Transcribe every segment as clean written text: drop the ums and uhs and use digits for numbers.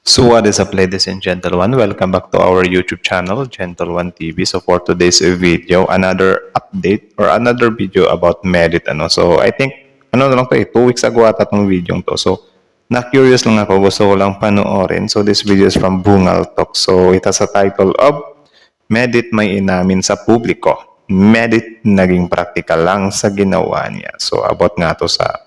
So what is up, ladies and gentlemen? Welcome back to our YouTube channel, Gentle One TV. So for today's video, another update or another video about Merit. So I think, na lang to 2 weeks ago ata itong video to. So na-curious lang ako, gusto ko lang panoorin. So this video is from Bungal Talk. So it has a title of Merit may inamin sa publiko. Merit naging practical lang sa ginawa niya. So about nga to sa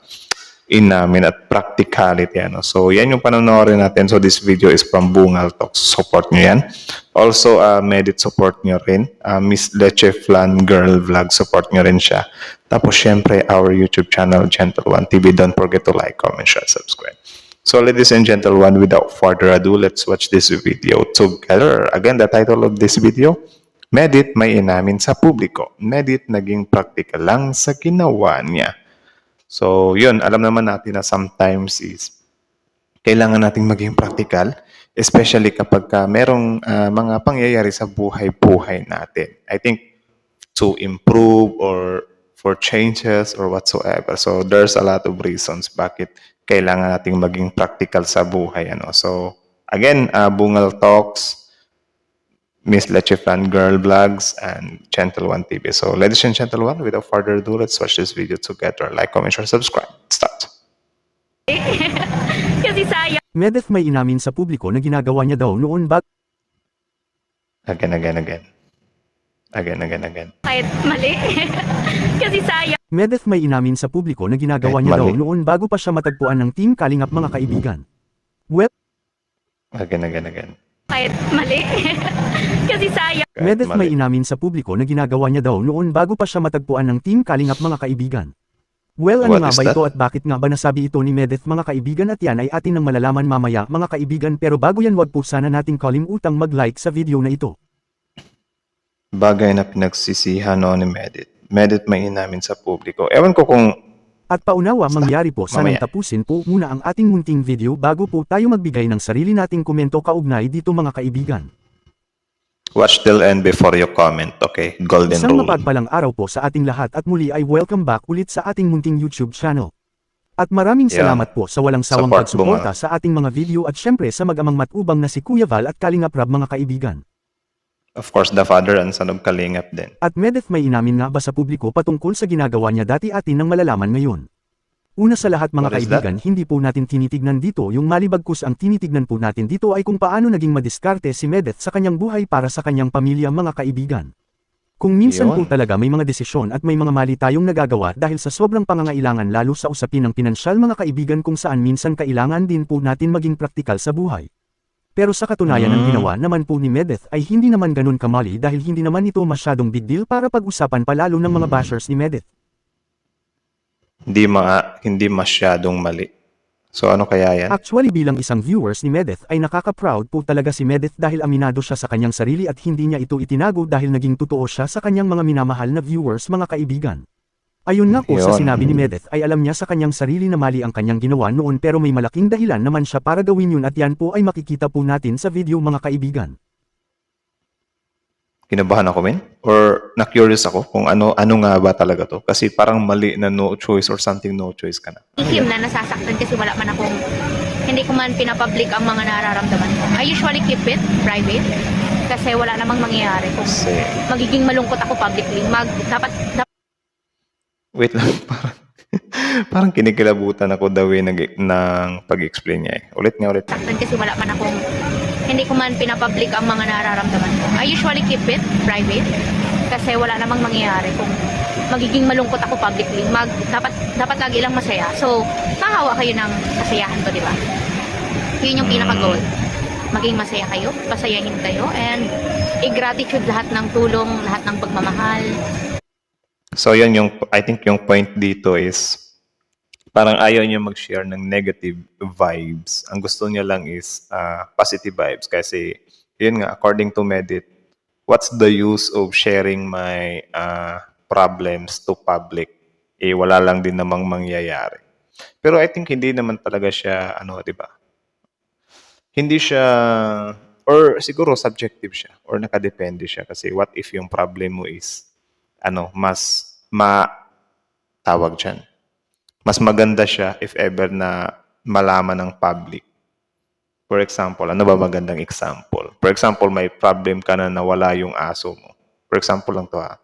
inamin at practicality. So, yan yung panonoorin natin. So, this video is from Bungal Talks. Support nyo yan. Also, Medit support nyo rin. Miss Leche Flan Girl Vlog, support nyo rin siya. Tapos, syempre, our YouTube channel, Gentle One TV. Don't forget to like, comment, share, subscribe. So, ladies and gentlemen, without further ado, let's watch this video together. Again, the title of this video, Medit may inamin sa publiko. Medit naging practical lang sa ginawa niya. So, yun, alam naman natin na sometimes is kailangan nating maging practical, especially kapag merong mga pangyayari sa buhay-buhay natin. I think to improve or for changes or whatsoever. So, there's a lot of reasons bakit kailangan nating maging practical sa buhay. So, again, Bungal Talks, Miss Leche Flan Girl Vlogs, and Gentle One TV. So, ladies and gentlemen, without further ado, let's watch this video together. Like, comment, share, subscribe. Start! Kasi sayang. Medeth may inamin sa publiko na ginagawa niya daw noon Again. Kahit mali. Kasi sayang. Medeth may inamin sa publiko na ginagawa Kahit niya daw mali. noon bago pa siya matagpuan ng Team Kalingap, mga kaibigan. Well, Again. Kahit mali. Kasi sayang. Kahit Medeth may mali. inamin sa publiko na ginagawa niya daw noon bago pa siya matagpuan ng Team Kalingap, mga kaibigan. Well, ano What nga is ba that? ito at bakit nga ba nasabi ito ni Medeth, mga kaibigan, at yan ay atin nang malalaman mamaya, mga kaibigan, pero bago yan, wag po sana nating kalimutang mag-like sa video na ito. Bagay na pinagsisihan ni Medit. Medit may inamin sa publiko. Ewan ko kung At paunawa mangyari po, sanang Mamaya. tapusin po muna ang ating munting video bago po tayo magbigay ng sarili nating komento kaugnay dito, mga kaibigan. watch till end before you comment, okay? Golden Isang rule. mapagpalang araw po sa ating lahat at muli ay welcome back ulit sa ating munting YouTube channel. At maraming Yeah. salamat po sa walang sawang Support, pagsuporta sa ating mga video at syempre sa mag-amang matubang na si Kuya Val at Kalingap Rab, mga kaibigan. Of course, the father and son of Kalingap din. At Medeth may inamin nga ba sa publiko patungkol sa ginagawa niya dati, atin nang malalaman ngayon. Una sa lahat, mga What is that? kaibigan, hindi po natin tinitignan dito yung malibagkus, ang tinitignan po natin dito ay kung paano naging madiskarte si Medeth sa kanyang buhay para sa kanyang pamilya, mga kaibigan. Kung minsan Yun. po talaga may mga desisyon at may mga mali tayong nagagawa dahil sa sobrang pangangailangan, lalo sa usapin ng pinansyal, mga kaibigan, kung saan minsan kailangan din po natin maging praktikal sa buhay. Pero sa katunayan, ang ginawa naman po ni Medeth ay hindi naman ganun kamali dahil hindi naman ito masyadong big deal para pag-usapan pa lalo ng mga bashers ni Medeth. Hindi masyadong mali. So ano kaya yan? Actually, bilang isang viewers ni Medeth ay nakaka-proud po talaga si Medeth dahil aminado siya sa kanyang sarili at hindi niya ito itinago dahil naging totoo siya sa kanyang mga minamahal na viewers, mga kaibigan. Ayun nga po, sa Yun. sinabi ni Medeth ay alam niya sa kanyang sarili na mali ang kanyang ginawa noon, pero may malaking dahilan naman siya para gawin yun at yan po ay makikita po natin sa video, mga kaibigan. Kinabahan ako, men? Or na-curious ako kung ano nga ba talaga to? Kasi parang mali na no choice or something, no choice ka na. Ikim na nasasaktan kasi wala man akong, hindi ko man pinapublic ang mga nararamdaman ko. I usually keep it private kasi wala namang mangyayari kung Kasi, magiging malungkot ako publicly. Dapat wait lang, parang kinikilabutan ako the way ng pag-explain niya eh. Ulit nga. saktan kasi wala man akong, hindi ko man pinapublic ang mga nararamdaman ko. I usually keep it private kasi wala namang mangyayari kung magiging malungkot ako publicly. Dapat lagi lang masaya. So, mahawa kayo ng kasayahan ko, di ba? Yun yung pinaka-goal. Maging masaya kayo, pasayahin kayo, and i-gratitude lahat ng tulong, lahat ng pagmamahal. So yun I think yung point dito is parang ayaw niya mag-share ng negative vibes. Ang gusto niya lang is positive vibes kasi yun nga, according to Medit, what's the use of sharing my problems to public? Eh wala lang din namang mangyayari. Pero I think hindi naman talaga siya di ba? Hindi siya, or siguro subjective siya or nakadepende siya kasi what if yung problem mo is mas tawag dyan. Mas maganda siya if ever na malaman ng public For example, ano ba magandang example? For example, may problem ka na nawala yung aso mo. For example lang to ha.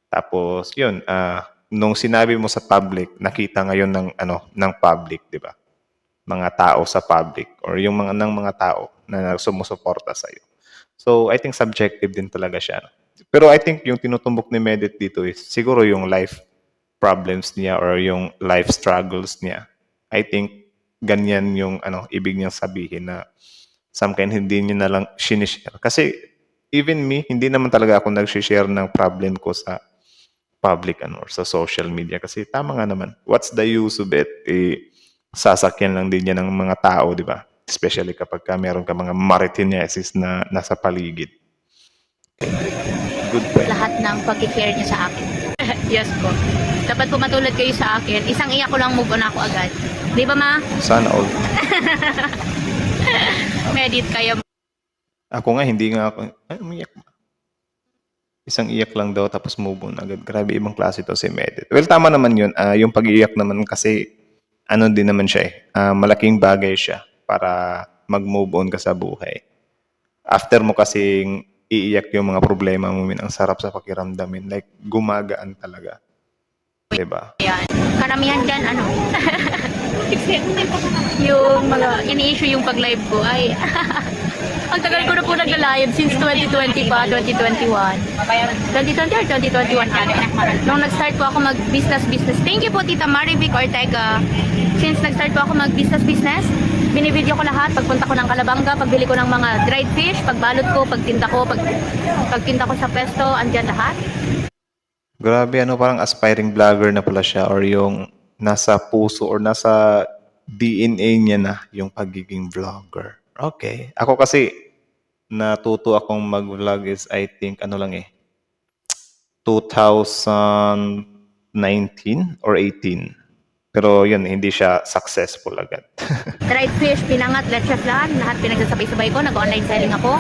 Tapos, yun, nung sinabi mo sa public, nakita ngayon ng public, di ba? Mga tao sa public or yung mga tao na sumusuporta sa iyo. So, I think subjective din talaga siya. Pero I think yung tinutumbok ni Medit dito is siguro yung life problems niya or yung life struggles niya. I think ganyan yung ibig niyang sabihin na some kind hindi niya na lang sinishare. Kasi even me, hindi naman talaga ako nag-share ng problem ko sa public or sa social media. Kasi tama nga naman, what's the use of it? Sasakyan lang din yan ng mga tao, di ba? Especially kapag meron ka mga maritineses na nasa paligid. Good point. Lahat ng pag-care niya sa akin. Yes po. Dapat po matulad kayo sa akin. Isang iyak ko lang move on ako agad. Di ba ma? Sana all. Medit kayo. Ako nga, hindi nga ako, umiyak ba? Isang iyak lang daw tapos move on agad. Grabe, ibang klase to si Medit. Well, tama naman yun. Yung pag-iiyak naman kasi, din naman siya malaking bagay siya para mag-move on ka sa buhay. After mo kasing iiyak yung mga problema mo, ang sarap sa pakiramdamin. Like, gumagaan talaga. Diba? Yan. Karamihan dyan, yung mga ini-issue yung pag-live ko ay ang tagal ko na po nag-live since 2020 pa, 2021. 2020 or 2021 nung nag-start po ako mag-business. Thank you po Tita Marivic Ortega. Since nag-start po ako mag-business, binibideo ko lahat. Pagpunta ko ng Calabanga, pagbili ko ng mga dried fish, pagbalot ko, pagtinda ko sa pesto, andyan lahat. Grabe, parang aspiring vlogger na pala siya or yung nasa puso or nasa DNA niya na yung pagiging vlogger. Okay. Ako kasi, natuto akong mag-vlog is I think 2019 or 18. Pero yun, hindi siya successful agad. Dried fish, pinangat, leche flan, lahat pinagsasabay-sabay ko. Nag-online selling ako.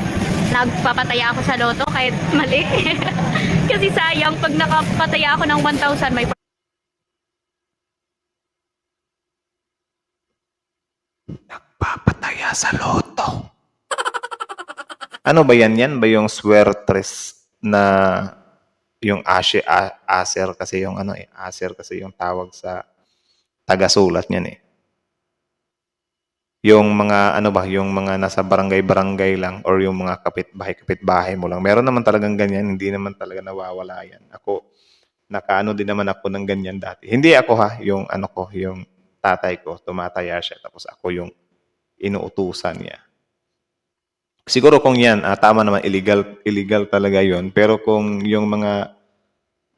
Nagpapataya ako sa loto kahit mali. Kasi sayang, pag nakapataya ako ng 1,000, may Nagpapataya sa loto. Ano ba yan? Yan ba yung swertres na yung aser kasi yung aser kasi yung tawag sa taga-sulat niyan Yung mga yung mga nasa barangay-barangay lang or yung mga kapitbahay mo lang. Meron naman talagang ganyan, hindi naman talaga nawawala yan. Ako, din naman ako ng ganyan dati. Hindi ako yung yung tatay ko, tumataya siya, tapos ako yung inuutusan niya. Siguro kung yan, tama naman, illegal talaga yon. Pero kung yung mga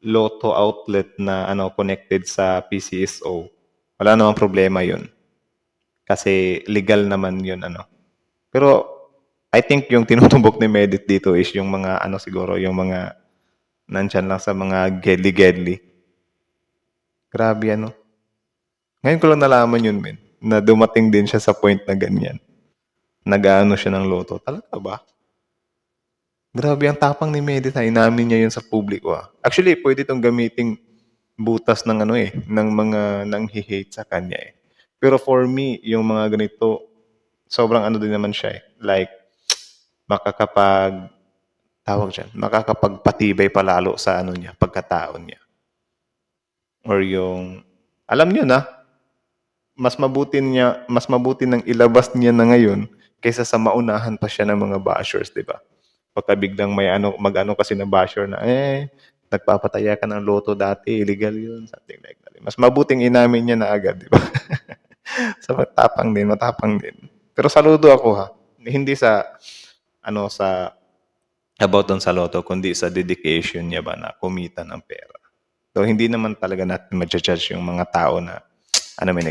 lotto outlet na connected sa PCSO, wala namang problema yun. Kasi legal naman yun, Pero, I think yung tinutumbok ni Medit dito is yung mga, siguro, yung mga nandyan lang sa mga gedli-gedli. Grabe, Ngayon ko lang nalaman yun, men, na dumating din siya sa point na ganyan. Nag-ano siya ng loto. Talaga ba? Grabe, ang tapang ni Medit, inamin niya yun sa publiko, Actually, pwede itong gamiting butas ng ng mga nanghi-hate sa kanya, Pero for me, yung mga ganito, sobrang din naman siya, Like, makakapagpatibay palalo sa niya, pagkataon niya. Or yung, alam niyo na, mas mabuti nang ilabas niya na ngayon kaysa sa maunahan pa siya ng mga bashers, di ba? Pagka biglang may kasi na basher na, nagpapataya ka ng loto dati, illegal yun, something like that. Mas mabuting inamin niya na agad, di ba? So, matapang din. Pero saludo ako, hindi sa, about dun sa loto, kundi sa dedication niya ba na kumita ng pera. So, hindi naman talaga natin ma-judge yung mga tao na,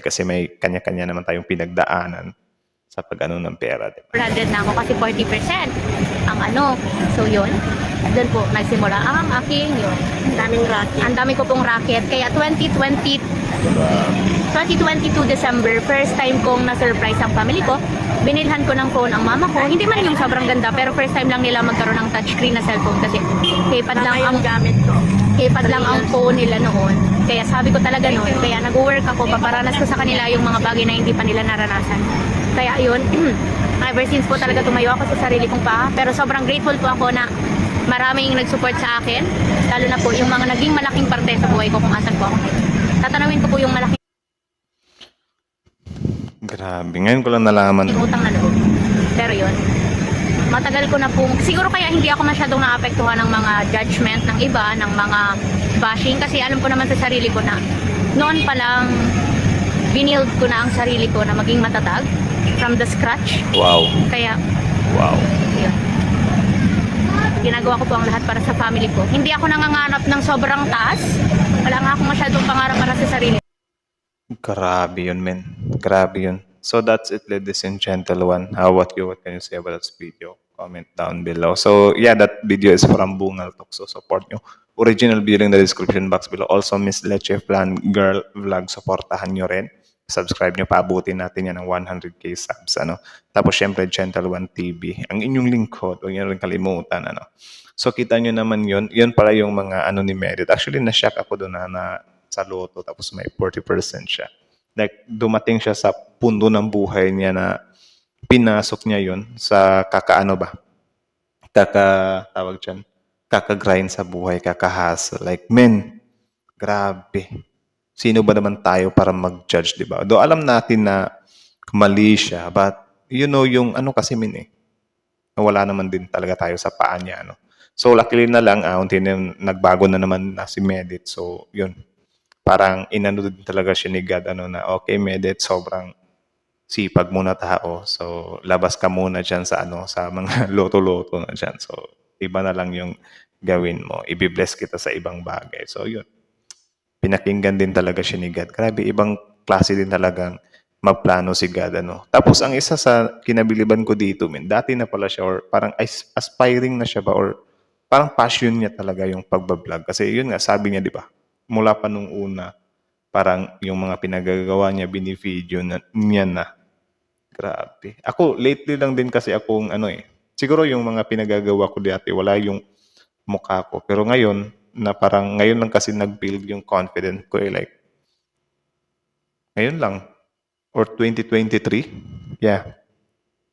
kasi may kanya-kanya naman tayong pinagdaanan sa pag-ano ng pera. Diba? 400 na ako kasi 40% ang So, yun. Doon po nagsimula ang aking yun. Ang dami ko pong racket. Kaya 2022 December, first time kong na-surprise ang family ko. Binilhan ko ng phone ang mama ko. Hindi man yung sobrang ganda, pero first time lang nila magkaroon ng touchscreen na cellphone kasi keypad lang ang gamit ko. Keypad lang ang phone nila noon. Kaya sabi ko talaga noon, kaya nag-work ako, paparanas ko sa kanila yung mga bagay na hindi pa nila naranasan. Kaya yun, ever since po talaga tumayo ako sa sarili kong paa. Pero sobrang grateful po ako na maraming nag-support sa akin. Lalo na po yung mga naging malaking parte sa buhay ko kung asan po ako. Tatanawin ko po yung malaking Grabe, ngayon ko lang nalaman. utang na loob. Pero yun, matagal ko na po, siguro kaya hindi ako masyadong naapektuhan ng mga judgment ng iba, ng mga bashing, kasi alam ko naman sa sarili ko na noon pa lang binild ko na ang sarili ko na maging matatag from the scratch. Wow. Kaya Wow. yun, ginagawa ko po ang lahat para sa family ko. Hindi ako nangangarap ng sobrang taas. Wala nga akong masyadong pangarap para sa sarili. Grabe yun, men. Grabe yun. So that's it, ladies and gentlemen. How about you? What can you say about this video? Comment down below. So yeah, that video is from Bungal Talk. So support nyo. Original video in the description box below. Also, Miss Leche Plan Girl Vlog, supportahan nyo rin. Subscribe nyo, paabutin natin yan ng 100k subs. Ano? Tapos syempre, Gentle One TV. Ang inyong lingkod, huwag nyo rin kalimutan. Ano? So kita nyo naman yun. Yun pala yung mga ano ni Merit. Actually, na-shock ako doon na sa loto, tapos may 40% siya. Like, dumating siya sa pundo ng buhay niya na pinasok niya yun sa kakaano ba? Tawag dyan, kakagrind sa buhay, kakahastle. Like, men, grabe. Sino ba naman tayo para mag-judge, di ba? Do alam natin na mali siya, but you know yung ano kasi wala naman din talaga tayo sa paa niya. Ano? So, luckily na lang, unti na nagbago na naman na si Medit. So, yun. Parang inano din talaga siya ni God, na okay, Medit, sobrang sipag muna tao. So, labas ka muna dyan sa sa mga loto-loto na dyan. So, iba na lang yung gawin mo. Ibibless kita sa ibang bagay. So, yun. Pinakinggan din talaga siya ni God. Grabe, ibang klase din talagang magplano si God, Tapos, ang isa sa kinabiliban ko dito, dati na pala siya, or parang aspiring na siya ba, or parang passion niya talaga yung pagbablog. Kasi yun nga, sabi niya, di ba? Mula pa nung una, parang yung mga pinagagawa niya, binifidyo niya na. Grabe. Ako, lately lang din kasi akong siguro yung mga pinagagawa ko dati, wala yung mukha ko. Pero ngayon, ngayon lang kasi nag-build yung confidence ko. Like, ngayon lang. Or 2023. Yeah.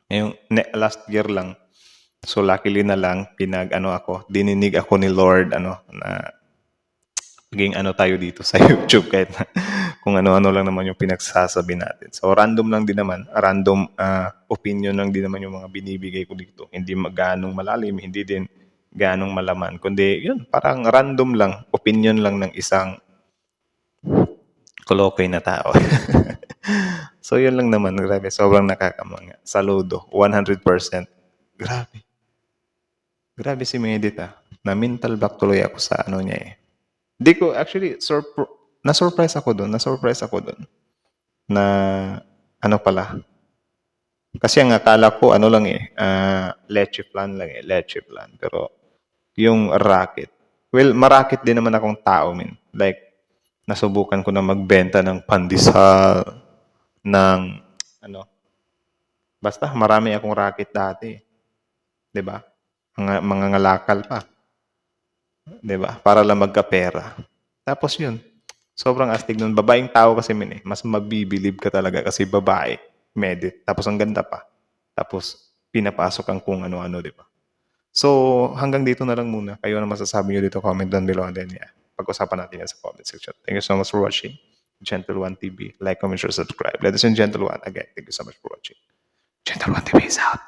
Yung last year lang. So, luckily na lang, dininig ako ni Lord, na maging tayo dito sa YouTube kahit kung ano-ano lang naman yung pinagsasabi natin. So, random lang din naman. Random opinion lang din naman yung mga binibigay ko dito. Hindi ganong malalim, hindi din ganong malaman. Kundi, yun, parang random lang. Opinion lang ng isang kolokoy na tao. So, yun lang naman. Grabe, sobrang nakakamanga. Saludo, 100%. Grabe. Grabe si Medit, Na-mental block tuloy ako sa niya, Di ko, actually, na-surprise ako doon. Na, pala. Kasi ang akala ko, leche plan lang leche plan. Pero, yung racket. Well, marakit din naman akong tao, Like, nasubukan ko na magbenta ng pandesal, ng, basta, marami akong racket dati. Diba? Mga ngalakal pa. Diba? Para lang magkapera. Tapos yun, sobrang astig nun. Babaeng tao kasi mas mabibilib ka talaga kasi babae, Medit. Tapos ang ganda pa. Tapos pinapasok ang kung ano-ano, diba? So, hanggang dito na lang muna. Kayo na masasabi nyo dito, comment down below, and then pag-usapan natin yan sa comment section. Thank you so much for watching. Gentle One TV. Like, comment, share, subscribe. Ladies and gentlemen, again, thank you so much for watching. Gentle One TV is out.